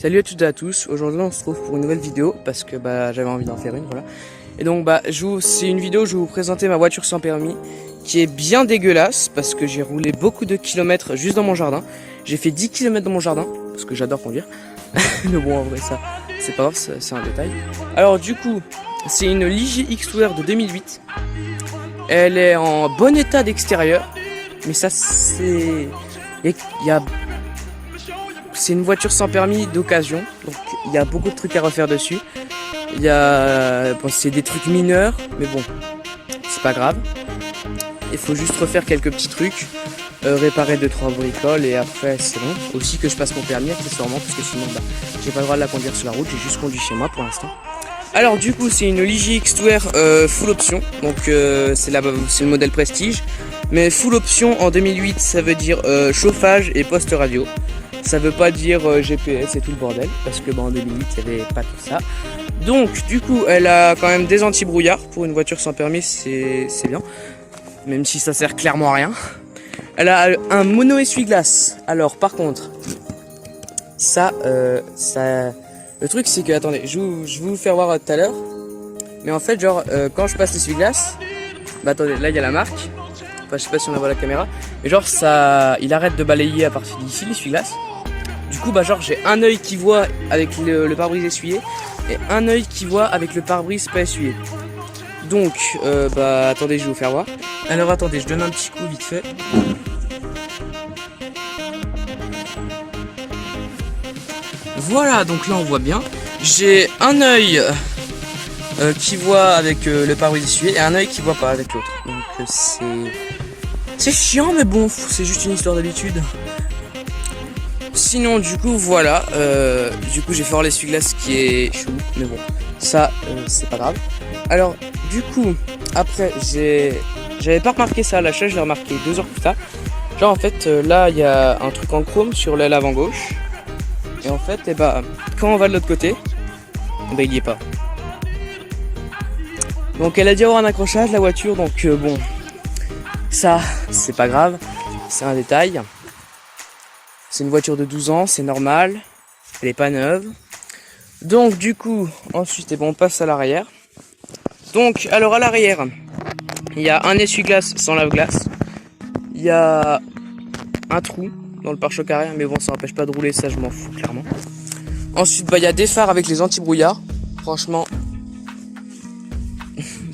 Salut à toutes et à tous, aujourd'hui on se retrouve pour une nouvelle vidéo parce que j'avais envie d'en faire une, voilà. Et donc c'est une vidéo où je vais vous présenter ma voiture sans permis qui est bien dégueulasse parce que j'ai roulé beaucoup de kilomètres juste dans mon jardin. J'ai fait 10 km dans mon jardin parce que j'adore conduire. Mais bon, en vrai ça c'est pas grave, c'est un détail. Alors du coup, c'est une Ligier X-Wear de 2008. Elle est en bon état d'extérieur, mais ça c'est... C'est une voiture sans permis d'occasion, donc il y a beaucoup de trucs à refaire dessus. C'est des trucs mineurs, mais bon, c'est pas grave. Il faut juste refaire quelques petits trucs, réparer 2-3 bricoles et après c'est bon. Aussi que je passe mon permis accessoirement, parce que sinon j'ai pas le droit de la conduire sur la route, j'ai juste conduit chez moi pour l'instant. Alors du coup c'est une Ligier X-Wear full option, donc c'est le modèle Prestige. Mais full option en 2008 ça veut dire chauffage et poste radio. Ça veut pas dire GPS et tout le bordel, parce que en 2008 il n'y avait pas tout ça. Donc du coup elle a quand même des anti-brouillard. Pour une voiture sans permis c'est bien, même si ça sert clairement à rien. Elle a un mono essuie-glace. Alors par contre le truc c'est que, attendez, je vais vous faire voir tout à l'heure. Mais en fait genre quand je passe l'essuie-glace, attendez, là il y a la marque. Enfin, je sais pas si on voit la caméra, mais genre il arrête de balayer à partir d'ici l'essuie-glace. Du coup genre j'ai un œil qui voit avec le pare-brise essuyé et un œil qui voit avec le pare-brise pas essuyé. Donc attendez, je vais vous faire voir. Alors attendez, je donne un petit coup vite fait. Voilà, donc là on voit bien. J'ai un œil qui voit avec le pare-brise essuyé et un œil qui voit pas avec l'autre. Donc c'est chiant, mais bon, c'est juste une histoire d'habitude. Sinon du coup voilà, du coup j'ai fait voir l'essuie-glace qui est chou, mais bon, ça c'est pas grave. Alors du coup, après j'avais pas remarqué ça à l'achat, je l'ai remarqué 2 heures plus tard. Genre en fait là il y a un truc en chrome sur l'aile avant gauche. Et en fait quand on va de l'autre côté, il y est pas. Donc elle a dû avoir un accrochage la voiture, donc bon, ça c'est pas grave, c'est un détail. C'est une voiture de 12 ans, c'est normal, elle est pas neuve. Donc du coup, ensuite on passe à l'arrière. Donc alors à l'arrière, il y a un essuie-glace sans lave-glace. Il y a un trou dans le pare-choc arrière, mais bon ça n'empêche pas de rouler, ça je m'en fous clairement. Ensuite il y a des phares avec les anti-brouillards. Franchement,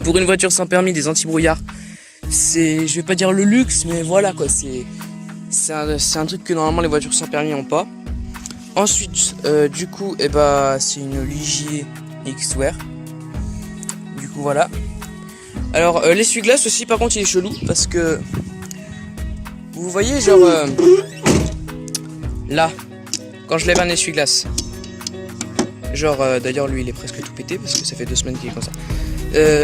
pour une voiture sans permis, des anti-brouillards, je vais pas dire le luxe, mais voilà quoi, c'est un truc que normalement les voitures sans permis n'ont pas. Ensuite du coup c'est une Ligier X-Wear. Du coup voilà. Alors l'essuie-glace aussi par contre il est chelou, parce que vous voyez genre là quand je lève un essuie-glace, genre d'ailleurs lui il est presque tout pété parce que ça fait 2 semaines qu'il est comme ça.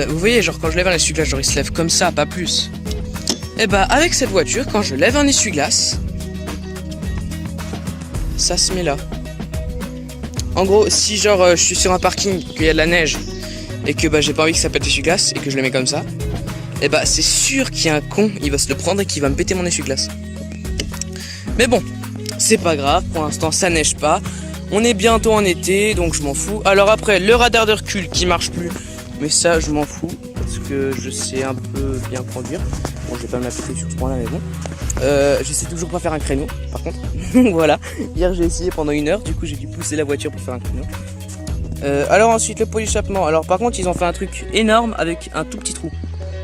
Vous voyez genre quand je lève un essuie-glace, genre il se lève comme ça, pas plus. Et avec cette voiture, quand je lève un essuie-glace, ça se met là. En gros, si genre je suis sur un parking, qu'il y a de la neige et que j'ai pas envie que ça pète l'essuie-glace et que je le mets comme ça, c'est sûr qu'il y a un con, il va se le prendre et qu'il va me péter mon essuie-glace. Mais bon, c'est pas grave, pour l'instant ça neige pas. On est bientôt en été, donc je m'en fous. Alors après, le radar de recul qui marche plus, mais ça je m'en fous parce que je sais un peu bien conduire. Bon, je vais pas me la péter sur ce point là, mais bon. Je sais toujours pas faire un créneau par contre. Voilà, hier j'ai essayé pendant 1 heure, du coup j'ai dû pousser la voiture pour faire un créneau. Alors ensuite le pot d'échappement. Alors par contre ils ont fait un truc énorme avec un tout petit trou.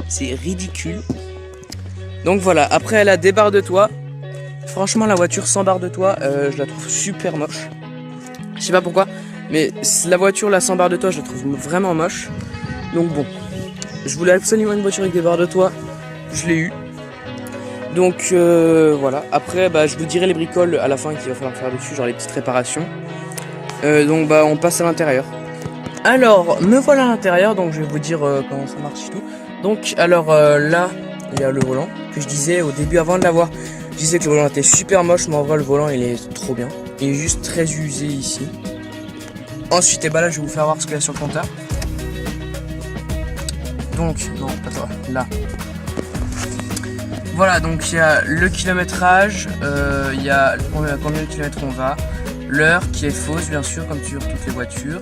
C'est ridicule. Donc voilà, après elle a des barres de toit. Franchement la voiture sans barre de toit, je la trouve super moche. Je sais pas pourquoi, mais la voiture là sans barre de toit je la trouve vraiment moche. Donc bon, je voulais absolument une voiture avec des barres de toit, je l'ai eu. Donc voilà, après je vous dirai les bricoles à la fin qu'il va falloir faire dessus, genre les petites réparations. Donc on passe à l'intérieur. Alors me voilà à l'intérieur, donc je vais vous dire comment ça marche et tout. Donc alors là il y a le volant que je disais au début avant de l'avoir. Je disais que le volant était super moche, mais en vrai le volant il est trop bien. Il est juste très usé ici. Ensuite là je vais vous faire voir ce qu'il y a sur le compteur. Donc non pas toi, là. Voilà, donc il y a le kilométrage, il y a combien de kilomètres on va, l'heure qui est fausse bien sûr comme sur toutes les voitures,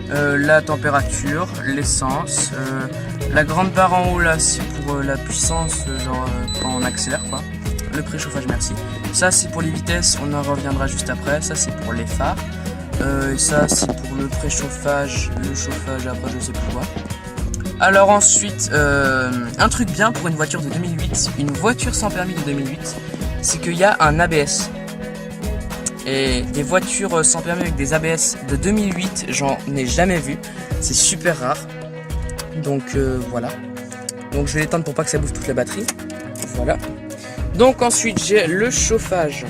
la température, l'essence, la grande barre en haut là c'est pour la puissance genre quand on accélère quoi, le préchauffage merci, ça c'est pour les vitesses, on en reviendra juste après, ça c'est pour les phares, et ça c'est pour le préchauffage, le chauffage après je sais plus quoi. Alors ensuite, un truc bien pour une voiture de 2008, une voiture sans permis de 2008, c'est qu'il y a un ABS. Et des voitures sans permis avec des ABS de 2008, j'en ai jamais vu. C'est super rare. Donc voilà. Donc je vais l'éteindre pour pas que ça bouffe toute la batterie. Voilà. Donc ensuite j'ai le chauffage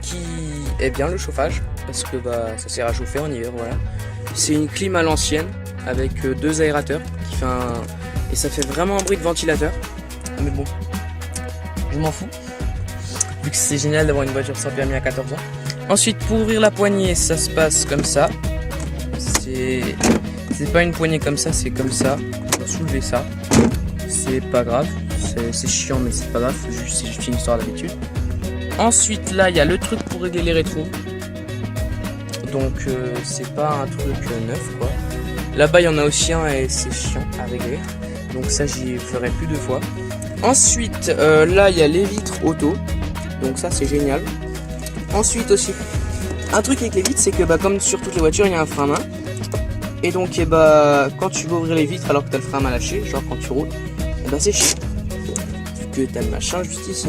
qui est bien le chauffage parce que bah ça sert à chauffer en hiver. Voilà. C'est une clim à l'ancienne avec deux aérateurs qui fait un... et ça fait vraiment un bruit de ventilateur. Mais bon, je m'en fous. Vu que c'est génial d'avoir une voiture sans permis à 14 ans. Ensuite, pour ouvrir la poignée, ça se passe comme ça. C'est pas une poignée comme ça, c'est comme ça. On va soulever ça. C'est pas grave. C'est chiant, mais c'est pas grave. C'est juste une histoire d'habitude. Ensuite, là, il y a le truc pour régler les rétros. Donc, c'est pas un truc neuf, quoi. Là-bas, il y en a aussi un et c'est chiant à régler. Donc ça, j'y ferai plus 2 fois. Ensuite, là, il y a les vitres auto. Donc ça, c'est génial. Ensuite aussi, un truc avec les vitres, c'est que bah, comme sur toutes les voitures, il y a un frein à main. Et donc, quand tu veux ouvrir les vitres alors que tu as le frein à main lâché, genre quand tu roules, c'est chiant. Vu que tu as le machin juste ici.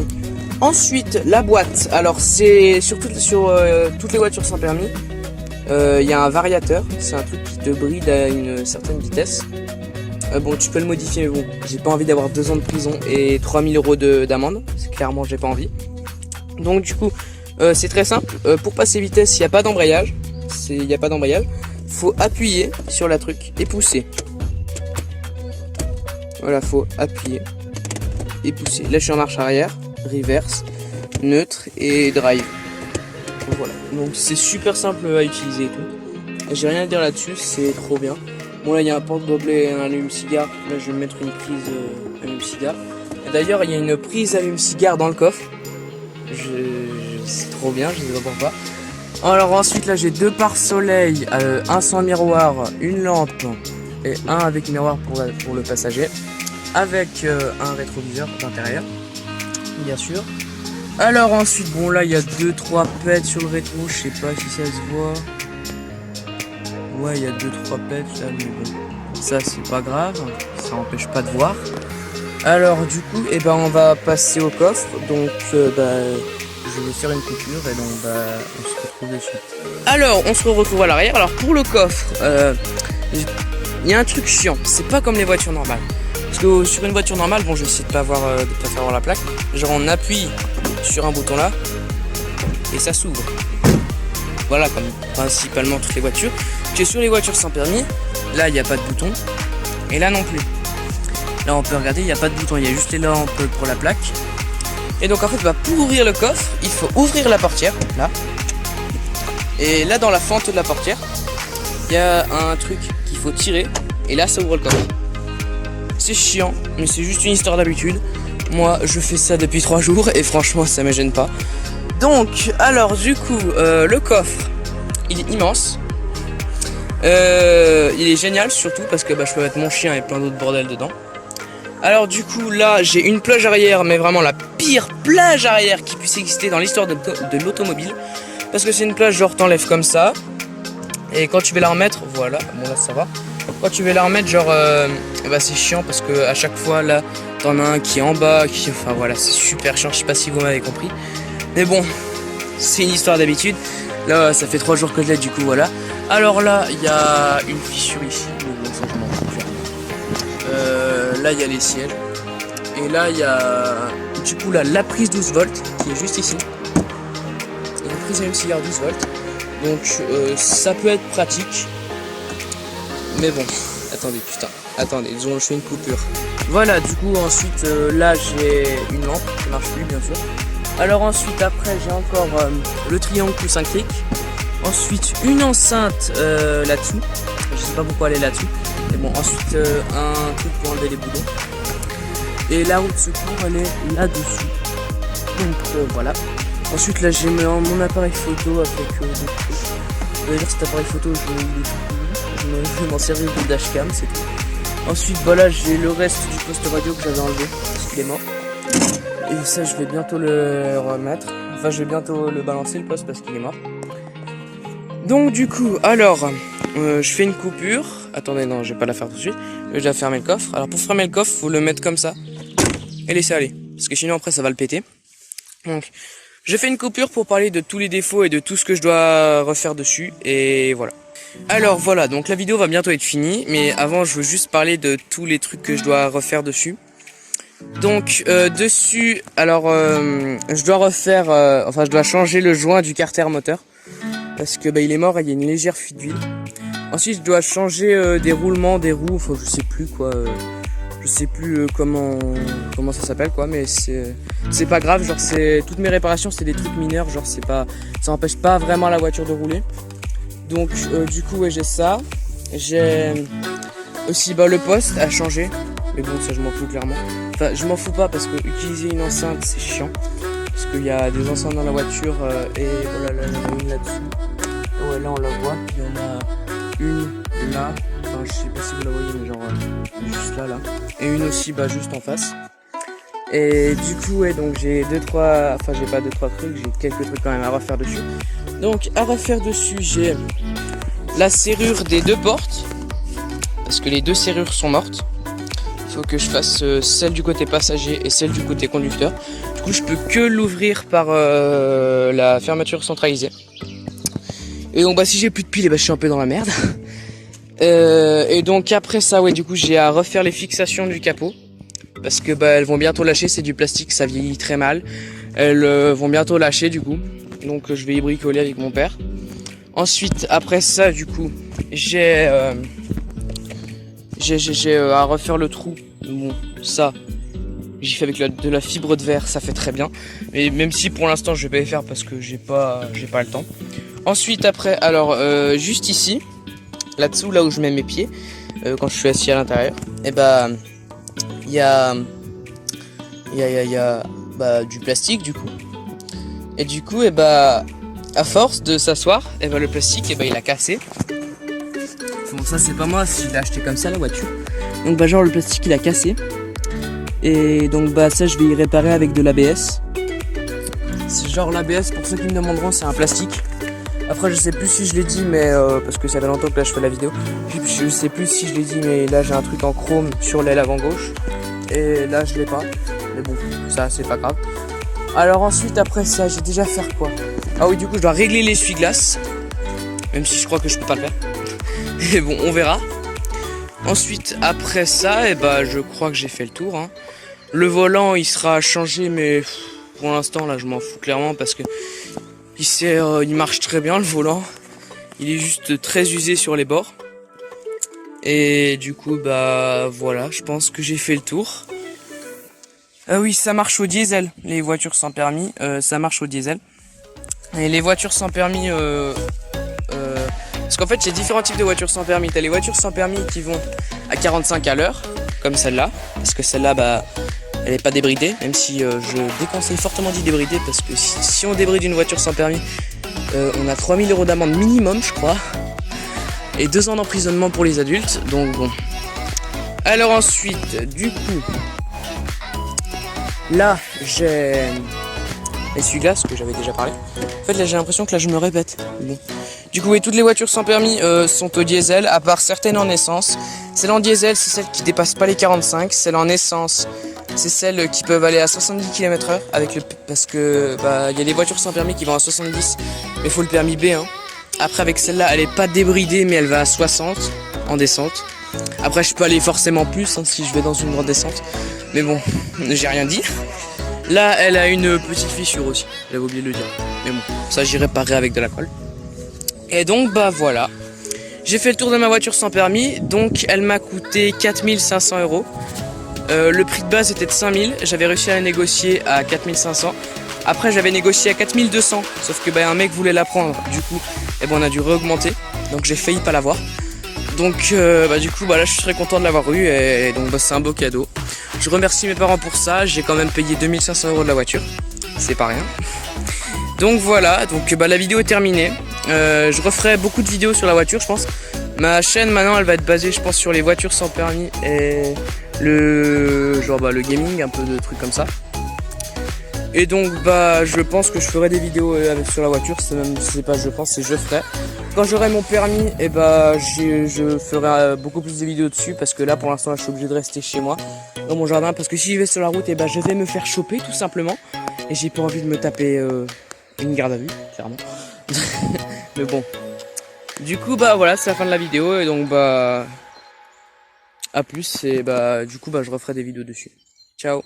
Ensuite, la boîte. Alors, c'est sur toutes les voitures sans permis. Il y a un variateur. C'est un truc qui te bride à une certaine vitesse. Bon, tu peux le modifier, mais bon, j'ai pas envie d'avoir 2 ans de prison et 3000 € d'amende. Clairement, j'ai pas envie. Donc, du coup, c'est très simple. Pour passer vitesse, il n'y a pas d'embrayage. Faut appuyer sur la truc et pousser. Voilà, faut appuyer et pousser. Là, je suis en marche arrière, reverse, neutre et drive. Voilà. Donc, c'est super simple à utiliser et tout. J'ai rien à dire là-dessus, c'est trop bien. Bon, là, il y a un porte-gobelet et un allume-cigare. Là, je vais mettre une prise allume-cigare. D'ailleurs, il y a une prise allume-cigare dans le coffre. C'est trop bien, je ne sais pas pourquoi. Alors ensuite là j'ai 2 pare-soleil, un sans miroir, une lampe et un avec miroir pour le passager, avec un rétroviseur d'intérieur, bien sûr. Alors ensuite bon là il y a 2-3 pets sur le rétro, je sais pas si ça se voit. Ouais il y a 2-3 pets là mais bon, ça c'est pas grave, ça empêche pas de voir. Alors du coup on va passer au coffre, donc je vais faire une coupure et donc on se retrouve dessus. Alors on se retrouve à l'arrière. Alors pour le coffre, il y a un truc chiant, c'est pas comme les voitures normales. Parce que sur une voiture normale, bon je vais essayer de pas faire voir la plaque. Genre on appuie sur un bouton là et ça s'ouvre. Voilà comme principalement toutes les voitures. Que sur les voitures sans permis, là il n'y a pas de bouton. Et là non plus. Là on peut regarder, il n'y a pas de bouton, il y a juste les lampes pour la plaque. Et donc en fait pour ouvrir le coffre, il faut ouvrir la portière, là. Et là dans la fente de la portière, il y a un truc qu'il faut tirer. Et là ça ouvre le coffre. C'est chiant, mais c'est juste une histoire d'habitude. Moi je fais ça depuis 3 jours et franchement ça me gêne pas. Donc alors du coup le coffre, il est immense. Il est génial surtout parce que je peux mettre mon chien et plein d'autres bordels dedans. Alors du coup là j'ai une plage arrière, mais vraiment la pire plage arrière qui puisse exister dans l'histoire de l'automobile. Parce que c'est une plage genre t'enlèves comme ça. Et quand tu veux la remettre, voilà, bon là ça va. Quand tu veux la remettre genre c'est chiant parce que à chaque fois là t'en as un qui est en bas, enfin voilà c'est super chiant, je sais pas si vous m'avez compris. Mais bon, c'est une histoire d'habitude. Là ça fait 3 jours que je l'ai du coup voilà. Alors là il y a une fissure ici, mais bon ça je m'en fous. Là il y a les sièges. Et là il y a du coup là la prise 12 volts qui est juste ici. Il y a une prise allume-cigare 12 volts. Donc ça peut être pratique. Mais bon, attendez, je fais une coupure. Voilà, du coup ensuite là j'ai une lampe qui marche plus bien sûr. Alors ensuite après j'ai encore le triangle plus un clic. Ensuite une enceinte là-dessous. Je sais pas pourquoi elle est là-dessous. Mais bon, ensuite un truc pour enlever les boulons. Et la roue de secours elle est là-dessus. Donc voilà. Ensuite là j'ai mon appareil photo avec des trucs. D'ailleurs cet appareil photo je vais m'en servir de dashcam, c'est tout. Ensuite voilà, j'ai le reste du poste radio que j'avais enlevé parce qu'il est mort. Et ça je vais bientôt le remettre. Enfin je vais bientôt le balancer le poste parce qu'il est mort. Donc du coup alors je fais une coupure. Attendez non je vais pas la faire tout de suite. Je vais déjà fermer le coffre. Alors pour fermer le coffre faut le mettre comme ça et laisser aller. Parce que sinon après ça va le péter. Donc je fais une coupure pour parler de tous les défauts et de tout ce que je dois refaire dessus. Et voilà. Alors voilà, donc la vidéo va bientôt être finie. Mais avant je veux juste parler de tous les trucs que je dois refaire dessus. Donc dessus, alors je dois refaire, enfin je dois changer le joint du carter moteur. Parce que il est mort et il y a une légère fuite d'huile. Ensuite je dois changer des roulements, des roues, enfin je sais plus quoi. Je sais plus comment ça s'appelle quoi, mais c'est pas grave, genre c'est toutes mes réparations c'est des trucs mineurs, genre c'est pas, ça empêche pas vraiment la voiture de rouler. Donc du coup ouais j'ai ça, j'ai aussi le poste à changer, mais bon ça je m'en fous clairement. Enfin je m'en fous pas parce que utiliser une enceinte c'est chiant, parce qu'il y a des enceintes dans la voiture et voilà là il y en a une là-dessous. Ouais là on la voit, il y en a une là. Enfin, je sais pas si vous la voyez mais genre juste là et une aussi juste en face. Et du coup ouais donc j'ai j'ai pas 2-3 trucs, j'ai quelques trucs quand même à refaire dessus. Donc à refaire dessus j'ai la serrure des deux portes parce que les deux serrures sont mortes. Il faut que je fasse celle du côté passager et celle du côté conducteur. Du coup je peux que l'ouvrir par la fermeture centralisée. Et donc si j'ai plus de piles je suis un peu dans la merde. Et donc après ça ouais du coup j'ai à refaire les fixations du capot parce que elles vont bientôt lâcher, c'est du plastique, ça vieillit très mal. Elles vont bientôt lâcher du coup, donc je vais y bricoler avec mon père. Ensuite après ça du coup j'ai à refaire le trou. Bon ça j'ai fait avec de la fibre de verre, ça fait très bien, mais même si pour l'instant je vais pas les faire parce que j'ai pas le temps. Ensuite après alors juste ici là-dessous, là où je mets mes pieds, quand je suis assis à l'intérieur, et il y a du plastique du coup. Et du coup, à force de s'asseoir, le plastique, il a cassé. Bon, ça c'est pas moi, si je l'ai acheté comme ça la voiture. Donc genre le plastique il a cassé. Et donc ça je vais y réparer avec de l'ABS. C'est genre l'ABS, pour ceux qui me demanderont, c'est un plastique. Après je sais plus si je l'ai dit mais parce que ça fait longtemps que là je fais la vidéo. Puis je sais plus si je l'ai dit mais là j'ai un truc en chrome sur l'aile avant gauche. Et là je l'ai pas. Mais bon ça c'est pas grave. Alors ensuite après ça j'ai déjà faire quoi? Ah oui du coup je dois régler l'essuie-glace. Même si je crois que je peux pas le faire. Et bon on verra. Ensuite après ça je crois que j'ai fait le tour hein. Le volant il sera changé mais pour l'instant là je m'en fous clairement parce que il marche très bien le volant. Il est juste très usé sur les bords. Et du coup voilà, je pense que j'ai fait le tour. Ah oui, ça marche au diesel, les voitures sans permis, ça marche au diesel. Et les voitures sans permis parce qu'en fait, il y a différents types de voitures sans permis. T'as les voitures sans permis qui vont à 45 à l'heure, comme celle-là, parce que celle-là elle n'est pas débridée, même si je déconseille fortement d'y débrider parce que si on débride une voiture sans permis, on a 3 000 € d'amende minimum, je crois, et 2 ans d'emprisonnement pour les adultes, donc bon. Alors ensuite, du coup, là j'ai l'essuie-glace que j'avais déjà parlé. En fait, là j'ai l'impression que là je me répète. Bon. Du coup, toutes les voitures sans permis sont au diesel, à part certaines en essence. Celles en diesel, c'est celles qui dépassent pas les 45. Celles en essence, c'est celles qui peuvent aller à 70 km/h parce que il y a des voitures sans permis qui vont à 70, mais il faut le permis B. Hein. Après avec celle-là, elle est pas débridée, mais elle va à 60 en descente. Après je peux aller forcément plus hein, si je vais dans une grande descente, mais bon, j'ai rien dit. Là, elle a une petite fissure aussi. J'avais oublié de le dire, mais bon, ça j'y réparerai avec de la colle. Et donc voilà. J'ai fait le tour de ma voiture sans permis, donc elle m'a coûté 4 500 €. Le prix de base était de 5 000, j'avais réussi à la négocier à 4 500. Après j'avais négocié à 4 200, sauf que un mec voulait la prendre, du coup on a dû réaugmenter, donc j'ai failli pas l'avoir. Donc du coup là je suis très content de l'avoir eu et donc c'est un beau cadeau. Je remercie mes parents pour ça, j'ai quand même payé 2 500 € de la voiture, c'est pas rien. Donc voilà, donc bah la vidéo est terminée. Je referai beaucoup de vidéos sur la voiture, je pense. Ma chaîne maintenant elle va être basée, je pense, sur les voitures sans permis et le genre le gaming, un peu de trucs comme ça. Et donc bah je pense que je ferai des vidéos sur la voiture, c'est même, c'est pas je pense, c'est je ferai. Quand j'aurai mon permis, et bah je ferai beaucoup plus de vidéos dessus, parce que là pour l'instant je suis obligé de rester chez moi dans mon jardin, parce que si je vais sur la route, et bah je vais me faire choper tout simplement, et j'ai pas envie de me taper une garde à vue, clairement. Mais bon, du coup bah voilà, c'est la fin de la vidéo, et donc bah à plus, et bah du coup bah je referai des vidéos dessus. Ciao.